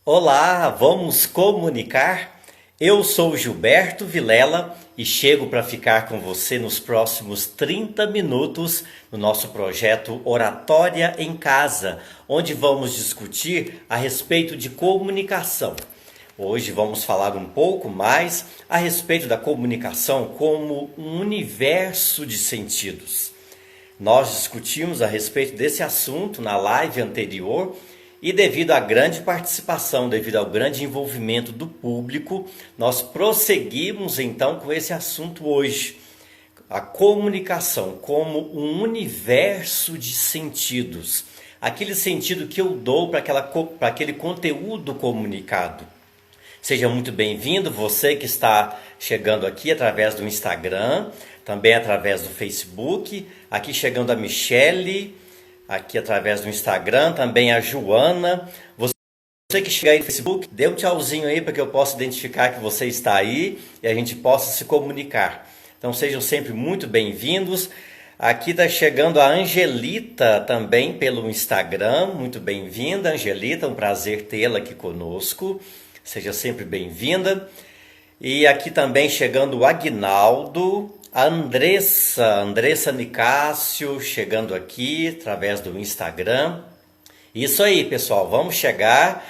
Olá, vamos comunicar? Eu sou Gilberto Vilela e chego para ficar com você nos próximos 30 minutos no nosso projeto Oratória em Casa, onde vamos discutir a respeito de comunicação. Hoje vamos falar um pouco mais a respeito da comunicação como um universo de sentidos. Nós discutimos a respeito desse assunto na live anterior e devido à grande participação, devido ao grande envolvimento do público, nós prosseguimos então com esse assunto hoje. A comunicação como um universo de sentidos. Aquele sentido que eu dou para aquele conteúdo comunicado. Seja muito bem-vindo, você que está chegando aqui através do Instagram, também através do Facebook, aqui chegando a Michele, aqui através do Instagram, também a Joana. Você que chega aí no Facebook, dê um tchauzinho aí para que eu possa identificar que você está aí e a gente possa se comunicar. Então sejam sempre muito bem-vindos. Aqui está chegando a Angelita também pelo Instagram, muito bem-vinda Angelita, um prazer tê-la aqui conosco. Seja sempre bem-vinda. E aqui também chegando o Aguinaldo, a Andressa Nicásio, chegando aqui através do Instagram. Isso aí, pessoal, vamos chegar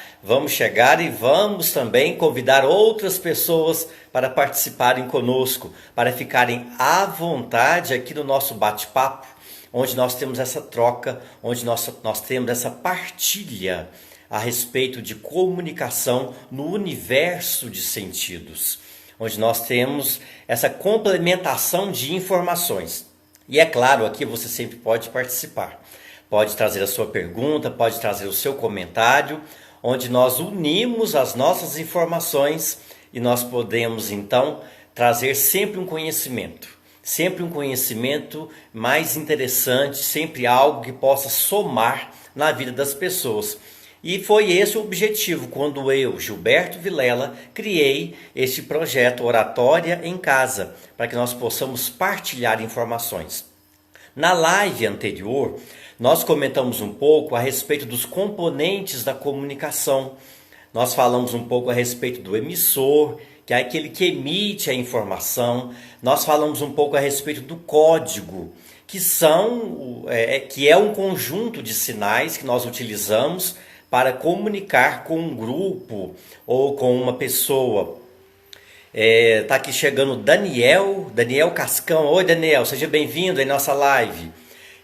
e vamos também convidar outras pessoas para participarem conosco, para ficarem à vontade aqui no nosso bate-papo, onde nós temos essa troca, onde nós temos essa partilha a respeito de comunicação no universo de sentidos, onde nós temos essa complementação de informações. E é claro, aqui você sempre pode participar, pode trazer a sua pergunta, pode trazer o seu comentário, onde nós unimos as nossas informações e nós podemos então trazer sempre um conhecimento mais interessante, sempre algo que possa somar na vida das pessoas. E foi esse o objetivo quando eu, Gilberto Vilela, criei este projeto Oratória em Casa, para que nós possamos partilhar informações. Na live anterior, nós comentamos um pouco a respeito dos componentes da comunicação. Nós falamos um pouco a respeito do emissor, que é aquele que emite a informação. Nós falamos um pouco a respeito do código, que é um conjunto de sinais que nós utilizamos para comunicar com um grupo ou com uma pessoa. Tá aqui chegando Daniel Cascão. Oi, Daniel, seja bem-vindo em nossa live.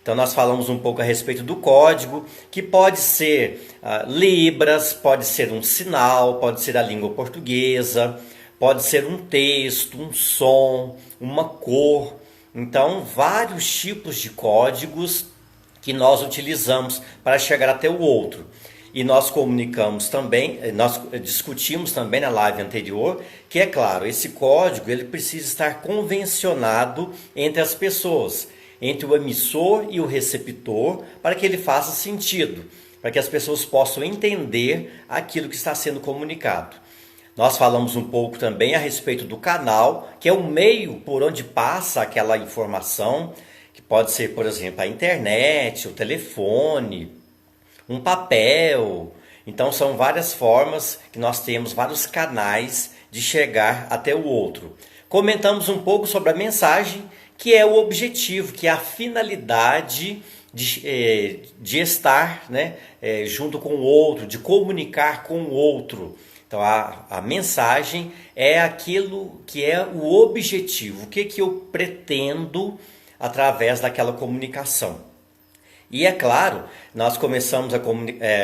Então nós falamos um pouco a respeito do código, que pode ser libras, pode ser um sinal, pode ser a língua portuguesa, pode ser um texto, um som, uma cor. Então, vários tipos de códigos que nós utilizamos para chegar até o outro. E nós comunicamos também, nós discutimos também na live anterior, que é claro, esse código ele precisa estar convencionado entre as pessoas, entre o emissor e o receptor, para que ele faça sentido, para que as pessoas possam entender aquilo que está sendo comunicado. Nós falamos um pouco também a respeito do canal, que é o meio por onde passa aquela informação, que pode ser, por exemplo, a internet, o telefone, um papel. Então são várias formas que nós temos, vários canais de chegar até o outro. Comentamos um pouco sobre a mensagem, que é o objetivo, que é a finalidade de estar, né, junto com o outro, de comunicar com o outro. Então a mensagem é aquilo que é o objetivo, o que eu pretendo através daquela comunicação. E é claro, nós começamos a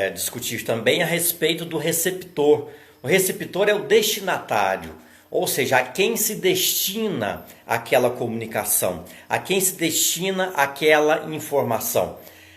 discutir também a respeito do receptor. O receptor é o destinatário, ou seja, a quem se destina aquela comunicação, a quem se destina aquela informação.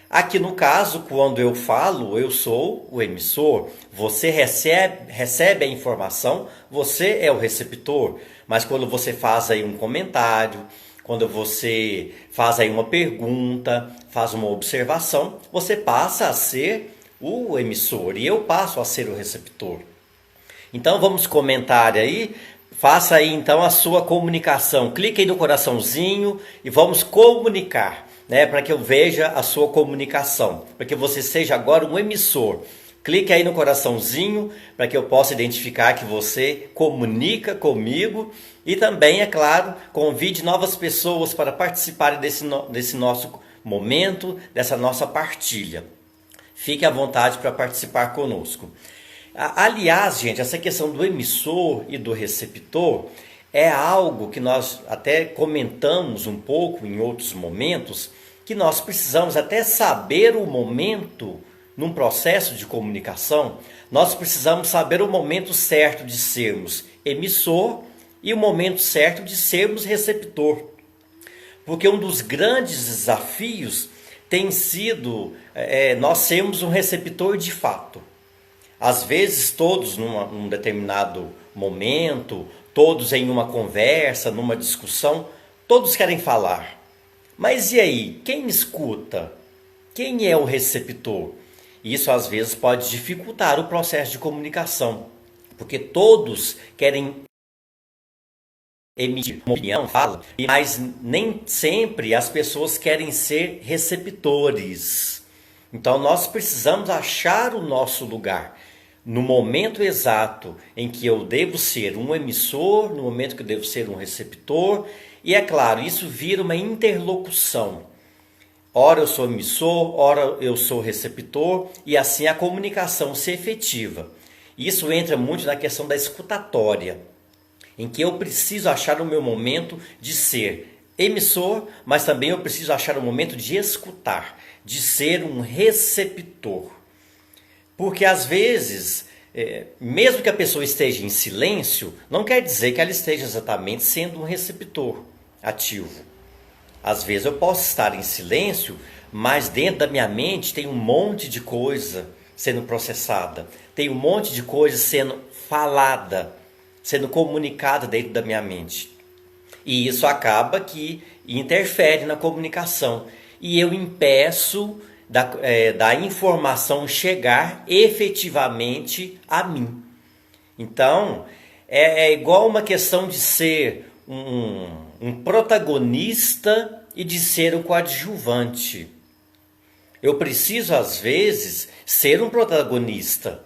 Aqui no caso, quando eu falo, eu sou o emissor, você recebe a informação, você é o receptor. Mas quando você faz aí um comentário, quando você faz aí uma pergunta, faz uma observação, você passa a ser o emissor e eu passo a ser o receptor. Então vamos comentar aí, faça aí então a sua comunicação. Clique aí no coraçãozinho e vamos comunicar, né, para que eu veja a sua comunicação, para que você seja agora um emissor. Clique aí no coraçãozinho para que eu possa identificar que você comunica comigo e também, é claro, convide novas pessoas para participarem desse nosso momento, dessa nossa partilha. Fique à vontade para participar conosco. Aliás, gente, essa questão do emissor e do receptor é algo que nós até comentamos um pouco em outros momentos, que nós precisamos até saber o momento num processo de comunicação, nós precisamos saber o momento certo de sermos emissor e o momento certo de sermos receptor. Porque um dos grandes desafios tem sido nós sermos um receptor de fato. Às vezes todos num determinado momento, todos em uma conversa, numa discussão, todos querem falar. Mas e aí, quem escuta? Quem é o receptor? Isso às vezes pode dificultar o processo de comunicação, porque todos querem emitir uma opinião, fala, mas nem sempre as pessoas querem ser receptores. Então nós precisamos achar o nosso lugar no momento exato em que eu devo ser um emissor, no momento que eu devo ser um receptor, e é claro, isso vira uma interlocução. Ora eu sou emissor, ora eu sou receptor, e assim a comunicação se efetiva. Isso entra muito na questão da escutatória, em que eu preciso achar o meu momento de ser emissor, mas também eu preciso achar o momento de escutar, de ser um receptor. Porque às vezes, mesmo que a pessoa esteja em silêncio, não quer dizer que ela esteja exatamente sendo um receptor ativo. Às vezes eu posso estar em silêncio, mas dentro da minha mente tem um monte de coisa sendo processada, tem um monte de coisa sendo falada, sendo comunicada dentro da minha mente. E isso acaba que interfere na comunicação. E eu impeço da informação chegar efetivamente a mim. Então, é igual uma questão de ser um protagonista e de ser um coadjuvante. Eu preciso, às vezes, ser um protagonista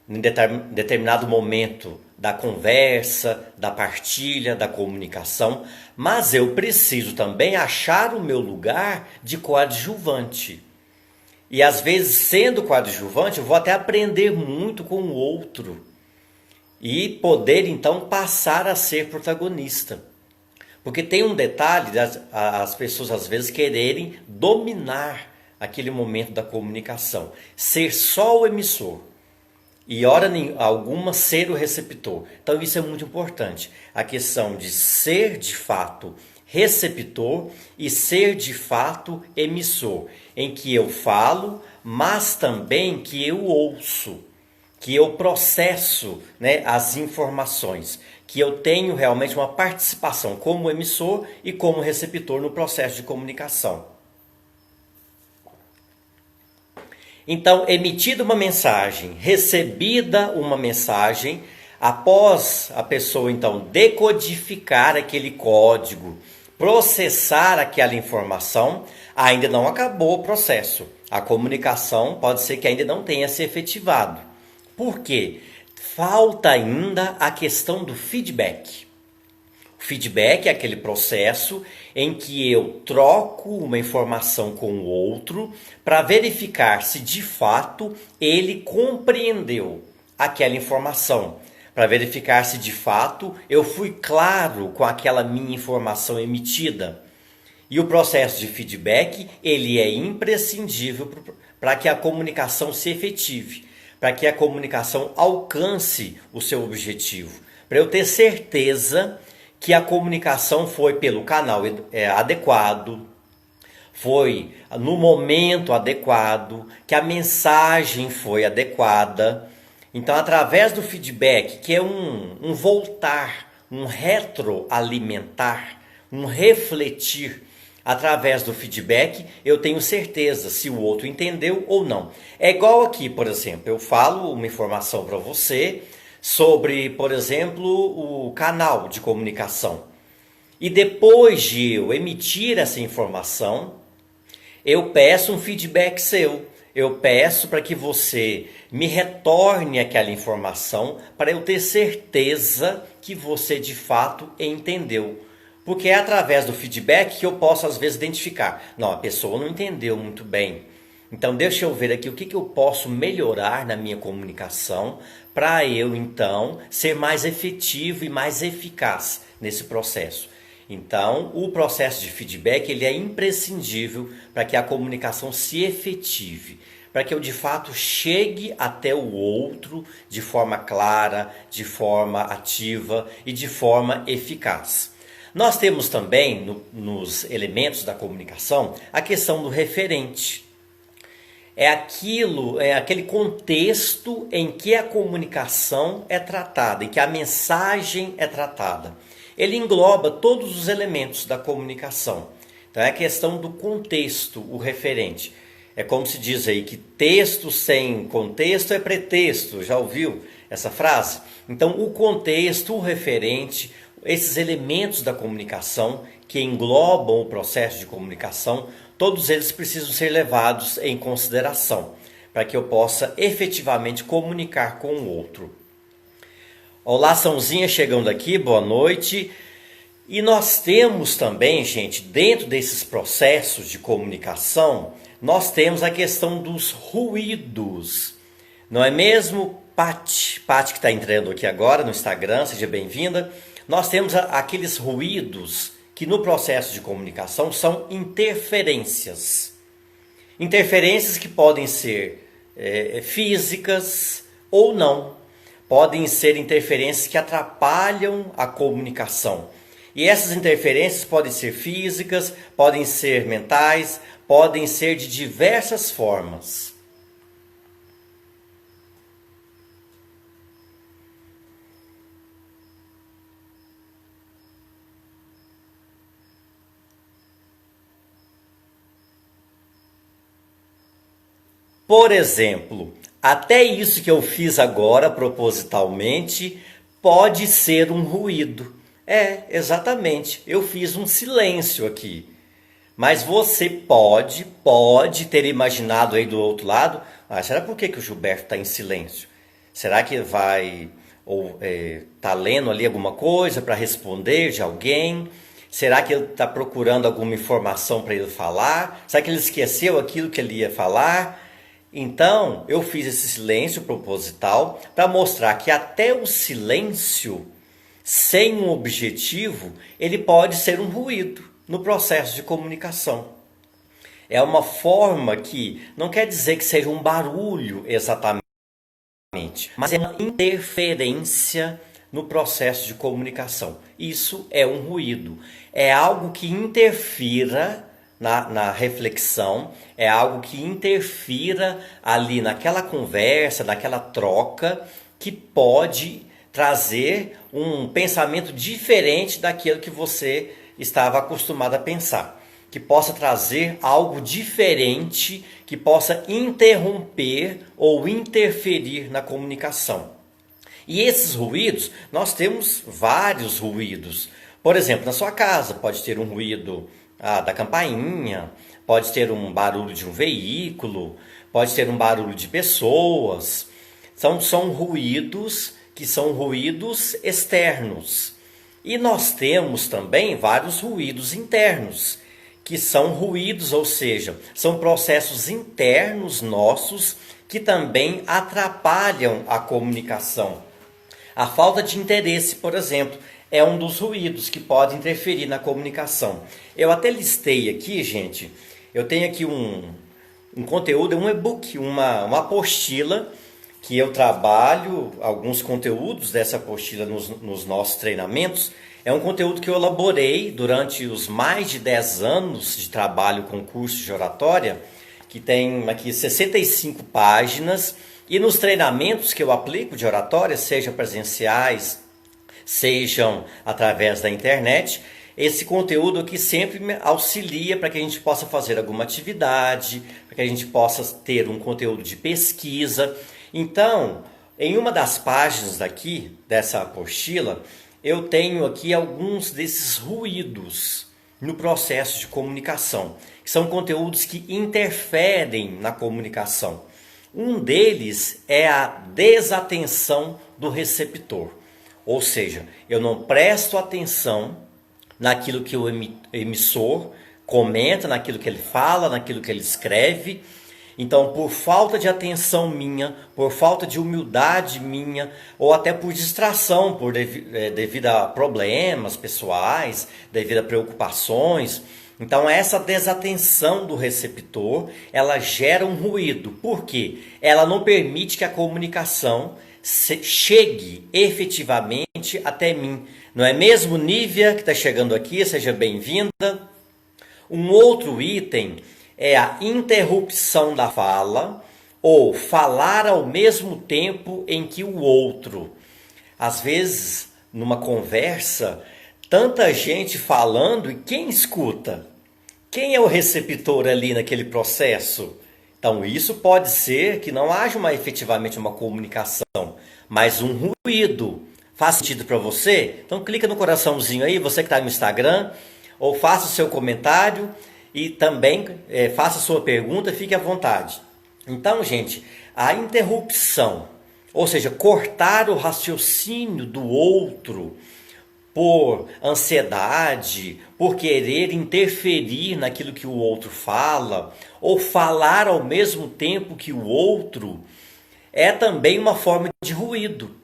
em determinado momento da conversa, da partilha, da comunicação, mas eu preciso também achar o meu lugar de coadjuvante. E às vezes, sendo coadjuvante, eu vou até aprender muito com o outro e poder então passar a ser protagonista. Porque tem um detalhe das pessoas às vezes quererem dominar aquele momento da comunicação, ser só o emissor. E hora alguma ser o receptor. Então isso é muito importante. A questão de ser de fato receptor e ser de fato emissor. Em que eu falo, mas também que eu ouço. Que eu processo, as informações. Que eu tenho realmente uma participação como emissor e como receptor no processo de comunicação. Então, emitida uma mensagem, recebida uma mensagem, após a pessoa então decodificar aquele código, processar aquela informação, ainda não acabou o processo. A comunicação pode ser que ainda não tenha se efetivado. Por quê? Falta ainda a questão do feedback. O feedback é aquele processo em que eu troco uma informação com o outro para verificar se de fato ele compreendeu aquela informação, para verificar se de fato eu fui claro com aquela minha informação emitida. E o processo de feedback, ele é imprescindível para que a comunicação se efetive, para que a comunicação alcance o seu objetivo, para eu ter certeza que a comunicação foi pelo canal adequado, foi no momento adequado, que a mensagem foi adequada. Então, através do feedback, que é um voltar, um retroalimentar, um refletir, através do feedback, eu tenho certeza se o outro entendeu ou não. É igual aqui, por exemplo, eu falo uma informação para você sobre, por exemplo, o canal de comunicação. E depois de eu emitir essa informação, eu peço um feedback seu. eu peço para que você me retorne aquela informação para eu ter certeza que você de fato entendeu. Porque é através do feedback que eu posso às vezes identificar. Não, a pessoa não entendeu muito bem. Então deixa eu ver aqui o que eu posso melhorar na minha comunicação para eu então ser mais efetivo e mais eficaz nesse processo. Então, o processo de feedback ele é imprescindível para que a comunicação se efetive, para que eu de fato chegue até o outro de forma clara, de forma ativa e de forma eficaz. Nós temos também nos elementos da comunicação a questão do referente. É aquele contexto em que a comunicação é tratada, em que a mensagem é tratada. Ele engloba todos os elementos da comunicação. Então é a questão do contexto, o referente. É como se diz aí que texto sem contexto é pretexto. Já ouviu essa frase? Então o contexto, o referente, esses elementos da comunicação que englobam o processo de comunicação, todos eles precisam ser levados em consideração para que eu possa efetivamente comunicar com o outro. Olá, Sãozinha chegando aqui, boa noite. E nós temos também, gente, dentro desses processos de comunicação, nós temos a questão dos ruídos. Não é mesmo, Paty? Paty que está entrando aqui agora no Instagram, seja bem-vinda. Nós temos aqueles ruídos que no processo de comunicação são interferências. Interferências que podem ser físicas ou não. Podem ser interferências que atrapalham a comunicação. E essas interferências podem ser físicas, podem ser mentais, podem ser de diversas formas. Por exemplo, até isso que eu fiz agora propositalmente pode ser um ruído. Exatamente. Eu fiz um silêncio aqui. Mas você pode ter imaginado aí do outro lado, será por que o Gilberto está em silêncio? Será que vai ou tá lendo ali alguma coisa para responder de alguém? Será que ele está procurando alguma informação para ele falar? Será que ele esqueceu aquilo que ele ia falar? Então, eu fiz esse silêncio proposital para mostrar que até o silêncio, sem um objetivo, ele pode ser um ruído no processo de comunicação. É uma forma que não quer dizer que seja um barulho exatamente, mas é uma interferência no processo de comunicação. Isso é um ruído. É algo que interfira na reflexão, é algo que interfira ali naquela conversa, naquela troca, que pode trazer um pensamento diferente daquilo que você estava acostumado a pensar. Que possa trazer algo diferente, que possa interromper ou interferir na comunicação. E esses ruídos, nós temos vários ruídos. Por exemplo, na sua casa pode ter um ruído da campainha, pode ter um barulho de um veículo, pode ter um barulho de pessoas. São ruídos que são ruídos externos. E nós temos também vários ruídos internos, que são ruídos, ou seja, são processos internos nossos que também atrapalham a comunicação. A falta de interesse, por exemplo, é um dos ruídos que pode interferir na comunicação. Eu até listei aqui, gente, eu tenho aqui um conteúdo, um e-book, uma apostila, que eu trabalho alguns conteúdos dessa apostila nos nossos treinamentos. É um conteúdo que eu elaborei durante os mais de 10 anos de trabalho com curso de oratória, que tem aqui 65 páginas, e nos treinamentos que eu aplico de oratória, seja presenciais, sejam através da internet, esse conteúdo aqui sempre me auxilia para que a gente possa fazer alguma atividade, para que a gente possa ter um conteúdo de pesquisa. Então, em uma das páginas daqui, dessa apostila, eu tenho aqui alguns desses ruídos no processo de comunicação, que são conteúdos que interferem na comunicação. Um deles é a desatenção do receptor, ou seja, eu não presto atenção naquilo que o emissor comenta, naquilo que ele fala, naquilo que ele escreve. Então, por falta de atenção minha, por falta de humildade minha, ou até por distração, devido a problemas pessoais, devido a preocupações, então essa desatenção do receptor, ela gera um ruído. Por quê? Ela não permite que a comunicação chegue efetivamente até mim. Não é mesmo, Nívia, que está chegando aqui? Seja bem-vinda. Um outro item é a interrupção da fala ou falar ao mesmo tempo em que o outro. Às vezes, numa conversa, tanta gente falando e quem escuta? Quem é o receptor ali naquele processo? Então, isso pode ser que não haja efetivamente uma comunicação, mas um ruído. Faz sentido para você? Então, clica no coraçãozinho aí, você que está no Instagram, ou faça o seu comentário e também faça a sua pergunta, fique à vontade. Então, gente, a interrupção, ou seja, cortar o raciocínio do outro por ansiedade, por querer interferir naquilo que o outro fala, ou falar ao mesmo tempo que o outro, é também uma forma de ruído.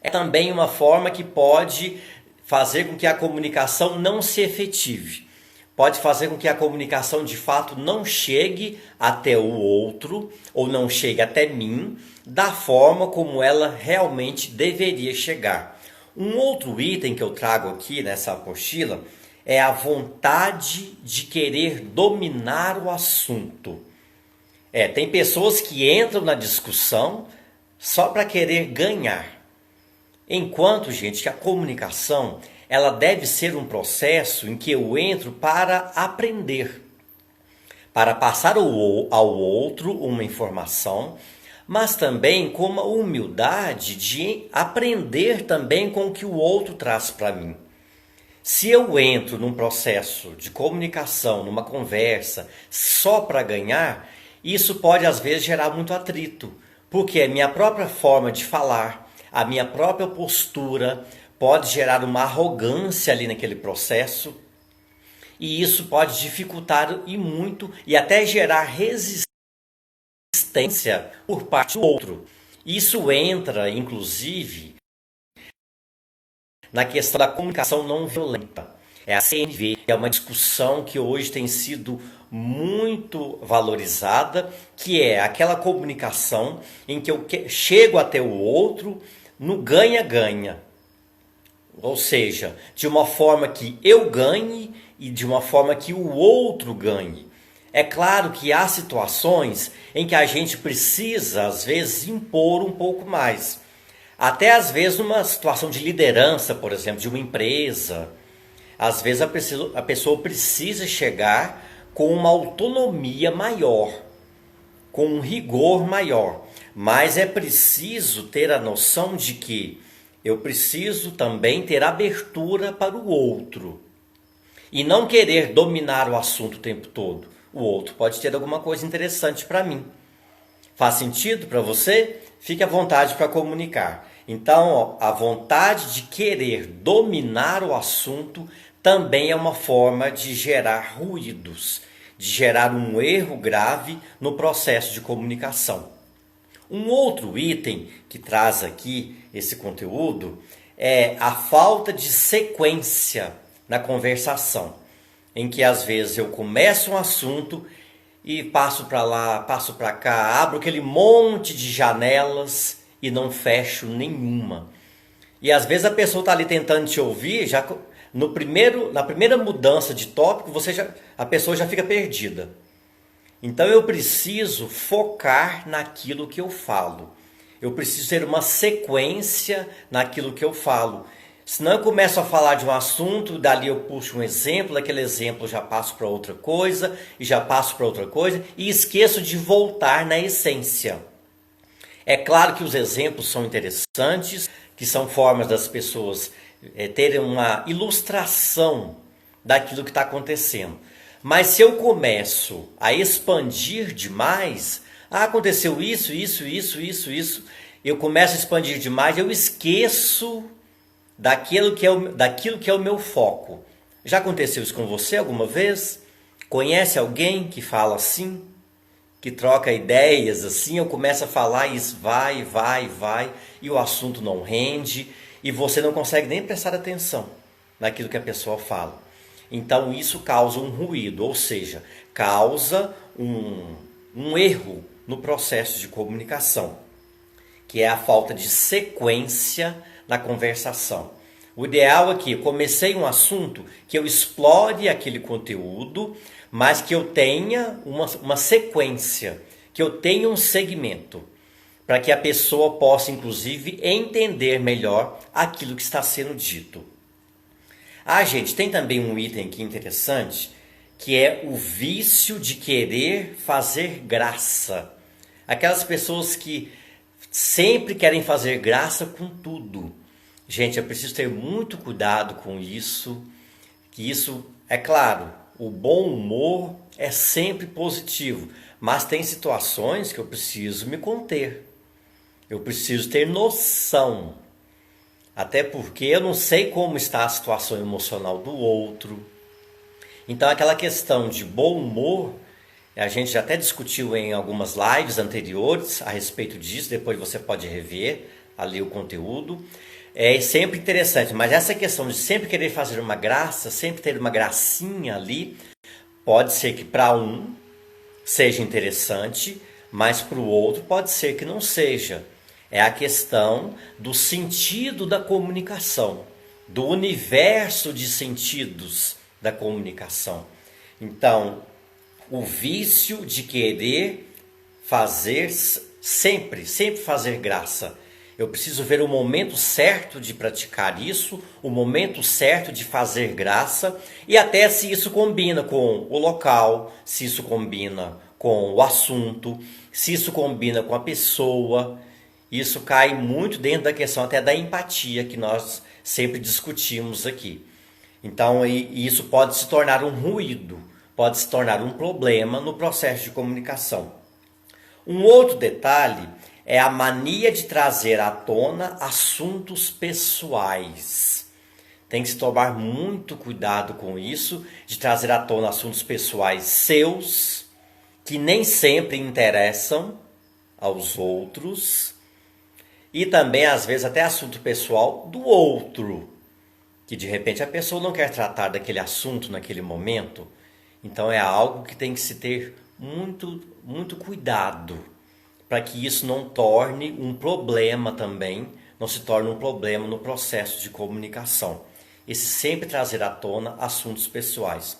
É também uma forma que pode fazer com que a comunicação não se efetive. Pode fazer com que a comunicação de fato não chegue até o outro, ou não chegue até mim, da forma como ela realmente deveria chegar. Um outro item que eu trago aqui nessa apostila é a vontade de querer dominar o assunto. Tem pessoas que entram na discussão só para querer ganhar. Enquanto, gente, que a comunicação, ela deve ser um processo em que eu entro para aprender, para passar ao outro uma informação, mas também com uma humildade de aprender também com o que o outro traz para mim. Se eu entro num processo de comunicação, numa conversa, só para ganhar, isso pode às vezes gerar muito atrito, porque a minha própria forma de falar, a minha própria postura pode gerar uma arrogância ali naquele processo, e isso pode dificultar e muito e até gerar resistência por parte do outro. Isso entra, inclusive, na questão da comunicação não violenta. É a CNV, que é uma discussão que hoje tem sido muito valorizada, que é aquela comunicação em que eu chego até o outro no ganha-ganha. Ou seja, de uma forma que eu ganhe e de uma forma que o outro ganhe. É claro que há situações em que a gente precisa, às vezes, impor um pouco mais. Até às vezes numa situação de liderança, por exemplo, de uma empresa. Às vezes a pessoa precisa chegar com uma autonomia maior, com um rigor maior. Mas é preciso ter a noção de que eu preciso também ter abertura para o outro. E não querer dominar o assunto o tempo todo. O outro pode ter alguma coisa interessante para mim. Faz sentido para você? Fique à vontade para comunicar. Então, a vontade de querer dominar o assunto também é uma forma de gerar ruídos, de gerar um erro grave no processo de comunicação. Um outro item que traz aqui esse conteúdo é a falta de sequência na conversação, em que às vezes eu começo um assunto e passo para lá, passo para cá, abro aquele monte de janelas e não fecho nenhuma. E às vezes a pessoa está ali tentando te ouvir, já na primeira mudança de tópico, a pessoa já fica perdida. Então eu preciso focar naquilo que eu falo. Eu preciso ter uma sequência naquilo que eu falo. Senão eu começo a falar de um assunto, dali eu puxo um exemplo, daquele exemplo eu já passo para outra coisa, e já passo para outra coisa, e esqueço de voltar na essência. É claro que os exemplos são interessantes, que são formas das pessoas terem uma ilustração daquilo que está acontecendo. Mas se eu começo a expandir demais, aconteceu isso, eu começo a expandir demais, eu esqueço daquilo que é o meu foco. Já aconteceu isso com você alguma vez? Conhece alguém que fala assim? Que troca ideias assim? Eu começo a falar e isso vai, e o assunto não rende, e você não consegue nem prestar atenção naquilo que a pessoa fala. Então isso causa um ruído, ou seja, causa um erro no processo de comunicação, que é a falta de sequência na conversação. O ideal é que eu comecei um assunto, que eu explore aquele conteúdo, mas que eu tenha uma sequência, que eu tenha um segmento, para que a pessoa possa, inclusive, entender melhor aquilo que está sendo dito. Gente, tem também um item aqui interessante, que é o vício de querer fazer graça. Aquelas pessoas que sempre querem fazer graça com tudo. Gente, eu preciso ter muito cuidado com isso, que isso, é claro, o bom humor é sempre positivo, mas tem situações que eu preciso me conter. Eu preciso ter noção. Até porque eu não sei como está a situação emocional do outro. Então aquela questão de bom humor, a gente já até discutiu em algumas lives anteriores a respeito disso, depois você pode rever ali o conteúdo. É sempre interessante, mas essa questão de sempre querer fazer uma graça, sempre ter uma gracinha ali, pode ser que para um seja interessante, mas para o outro pode ser que não seja. É a questão do sentido da comunicação, do universo de sentidos da comunicação. Então, o vício de querer fazer sempre fazer graça. Eu preciso ver o momento certo de praticar isso, o momento certo de fazer graça, e até se isso combina com o local, se isso combina com o assunto, se isso combina com a pessoa. Isso cai muito dentro da questão até da empatia que nós sempre discutimos aqui. Então, isso pode se tornar um ruído, pode se tornar um problema no processo de comunicação. Um outro detalhe é a mania de trazer à tona assuntos pessoais. Tem que se tomar muito cuidado com isso, de trazer à tona assuntos pessoais seus, que nem sempre interessam aos outros, e também, às vezes, até assunto pessoal do outro, que de repente a pessoa não quer tratar daquele assunto naquele momento. Então é algo que tem que se ter muito cuidado, para que isso não torne um problema também, não se torne um problema no processo de comunicação. Esse sempre trazer à tona assuntos pessoais.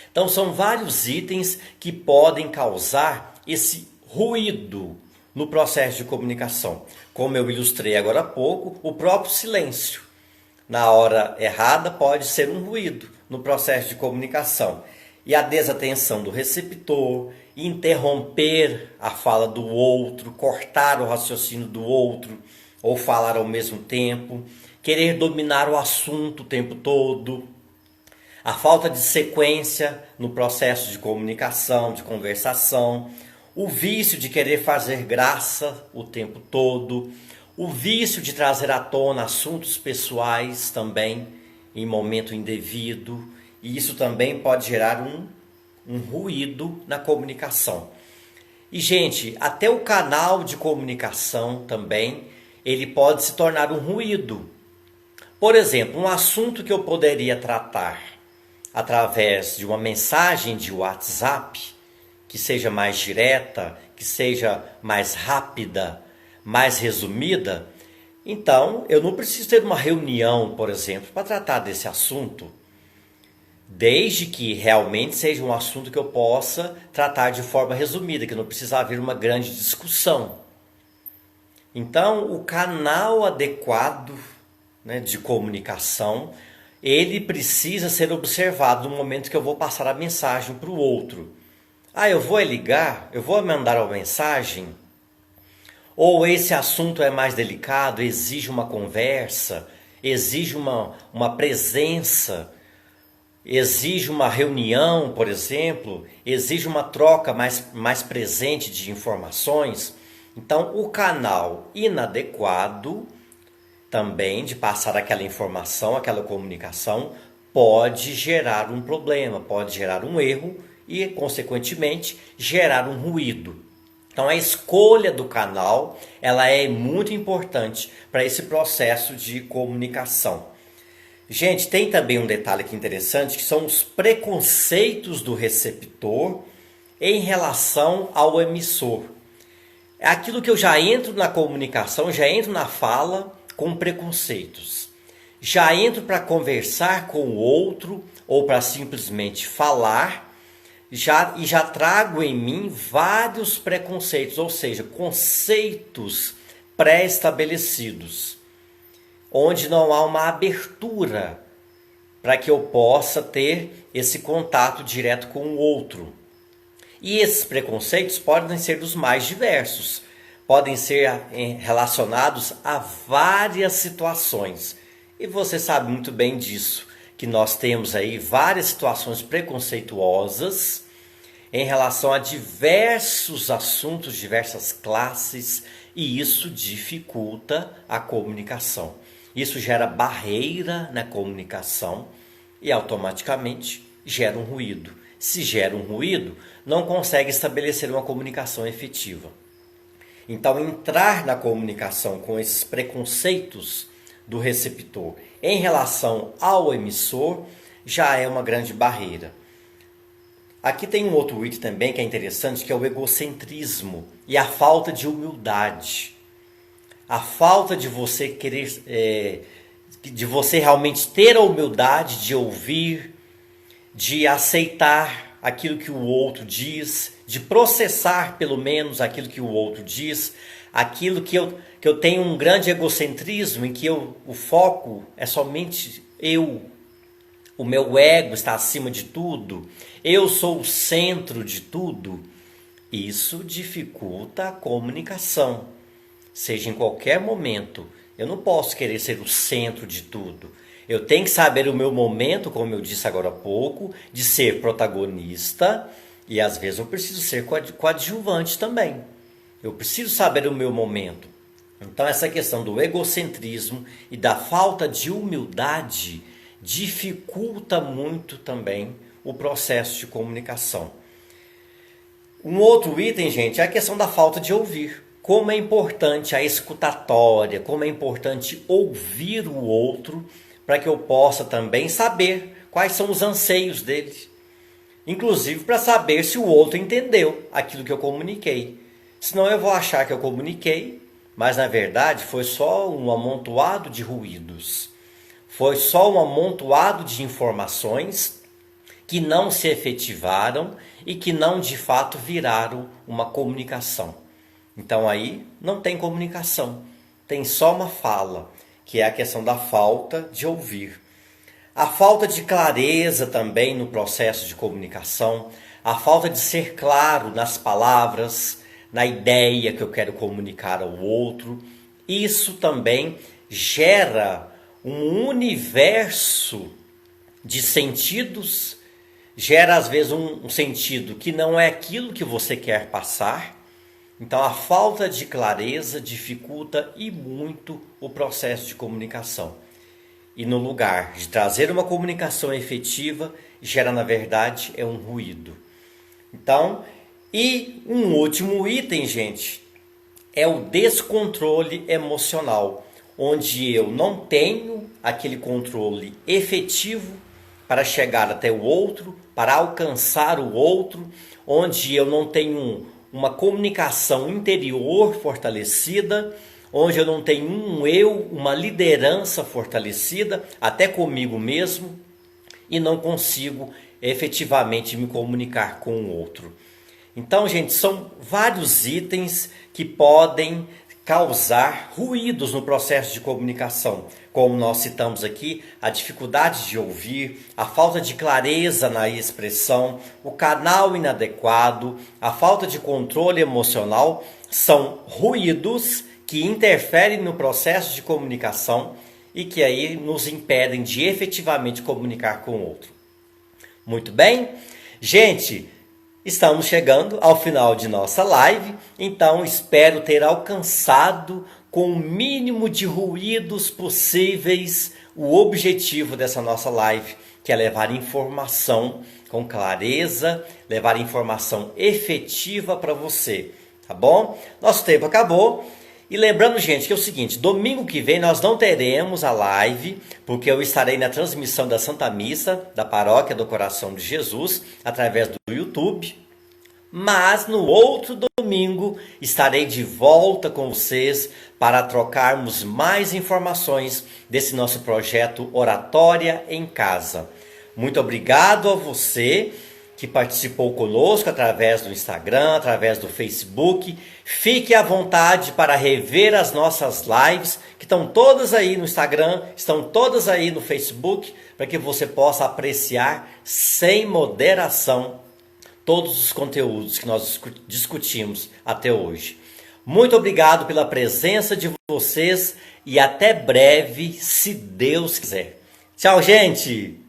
Então são vários itens que podem causar esse ruído no processo de comunicação. Como eu ilustrei agora há pouco, o próprio silêncio, na hora errada, pode ser um ruído no processo de comunicação. E a desatenção do receptor, interromper a fala do outro, cortar o raciocínio do outro, ou falar ao mesmo tempo, querer dominar o assunto o tempo todo, a falta de sequência no processo de comunicação, de conversação, o vício de querer fazer graça o tempo todo, o vício de trazer à tona assuntos pessoais também em momento indevido, e isso também pode gerar um ruído na comunicação. E, gente, até o canal de comunicação também, ele pode se tornar um ruído. Por exemplo, um assunto que eu poderia tratar através de uma mensagem de WhatsApp, que seja mais direta, que seja mais rápida, mais resumida, então eu não preciso ter uma reunião, por exemplo, para tratar desse assunto, desde que realmente seja um assunto que eu possa tratar de forma resumida, que não precisa haver uma grande discussão. Então, o canal adequado, né, de comunicação, ele precisa ser observado no momento que eu vou passar a mensagem para o outro. Eu vou ligar? Eu vou mandar uma mensagem? Ou esse assunto é mais delicado, exige uma conversa, exige uma presença? exige uma reunião, por exemplo, exige uma troca mais presente de informações. Então, o canal inadequado também de passar aquela informação, aquela comunicação, pode gerar um problema, pode gerar um erro e, consequentemente, gerar um ruído. Então, a escolha do canal, ela é muito importante para esse processo de comunicação. Gente, tem também um detalhe aqui interessante, que são os preconceitos do receptor em relação ao emissor. É aquilo que eu já entro na comunicação, já entro na fala com preconceitos. Já entro para conversar com o outro ou para simplesmente falar, já trago em mim vários preconceitos, ou seja, conceitos pré-estabelecidos, onde não há uma abertura para que eu possa ter esse contato direto com o outro. E esses preconceitos podem ser dos mais diversos, podem ser relacionados a várias situações. E você sabe muito bem disso, que nós temos aí várias situações preconceituosas em relação a diversos assuntos, diversas classes, e isso dificulta a comunicação. Isso gera barreira na comunicação e automaticamente gera um ruído. Se gera um ruído, não consegue estabelecer uma comunicação efetiva. Então, entrar na comunicação com esses preconceitos do receptor em relação ao emissor já é uma grande barreira. Aqui tem um outro item também que é interessante, que é o egocentrismo e a falta de humildade. A falta de você querer, de você realmente ter a humildade de ouvir, de aceitar aquilo que o outro diz, de processar pelo menos aquilo que o outro diz, aquilo que eu tenho um grande egocentrismo em que o foco é somente eu. O meu ego está acima de tudo, eu sou o centro de tudo. Isso dificulta a comunicação, seja em qualquer momento. Eu não posso querer ser o centro de tudo. Eu tenho que saber o meu momento, como eu disse agora há pouco, de ser protagonista, e às vezes eu preciso ser coadjuvante também. Eu preciso saber o meu momento. Então essa questão do egocentrismo e da falta de humildade dificulta muito também o processo de comunicação. Um outro item, gente, é a questão da falta de ouvir. Como é importante a escutatória, como é importante ouvir o outro, para que eu possa também saber quais são os anseios dele. Inclusive para saber se o outro entendeu aquilo que eu comuniquei. Senão eu vou achar que eu comuniquei, mas na verdade foi só um amontoado de ruídos. Foi só um amontoado de informações que não se efetivaram e que não de fato viraram uma comunicação. Então aí não tem comunicação, tem só uma fala, que é a questão da falta de ouvir. A falta de clareza também no processo de comunicação, a falta de ser claro nas palavras, na ideia que eu quero comunicar ao outro, isso também gera um universo de sentidos, gera às vezes um sentido que não é aquilo que você quer passar. Então a falta de clareza dificulta e muito o processo de comunicação. E no lugar de trazer uma comunicação efetiva, gera na verdade um ruído. Então, e um último item, gente, é o descontrole emocional, onde eu não tenho aquele controle efetivo para chegar até o outro, para alcançar o outro, onde eu não tenho uma comunicação interior fortalecida, onde eu não tenho um eu, uma liderança fortalecida, até comigo mesmo, e não consigo efetivamente me comunicar com o outro. Então, gente, são vários itens que podem causar ruídos no processo de comunicação. Como nós citamos aqui, a dificuldade de ouvir, a falta de clareza na expressão, o canal inadequado, a falta de controle emocional, são ruídos que interferem no processo de comunicação e que aí nos impedem de efetivamente comunicar com o outro. Muito bem? Gente, estamos chegando ao final de nossa live, então espero ter alcançado com o mínimo de ruídos possíveis o objetivo dessa nossa live, que é levar informação com clareza, levar informação efetiva para você, tá bom? Nosso tempo acabou. E lembrando, gente, que é o seguinte, domingo que vem nós não teremos a live, porque eu estarei na transmissão da Santa Missa, da Paróquia do Coração de Jesus, através do YouTube. Mas no outro domingo estarei de volta com vocês para trocarmos mais informações desse nosso projeto Oratória em Casa. Muito obrigado a você que participou conosco através do Instagram, através do Facebook. Fique à vontade para rever as nossas lives, que estão todas aí no Instagram, estão todas aí no Facebook, para que você possa apreciar sem moderação todos os conteúdos que nós discutimos até hoje. Muito obrigado pela presença de vocês e até breve, se Deus quiser. Tchau, gente!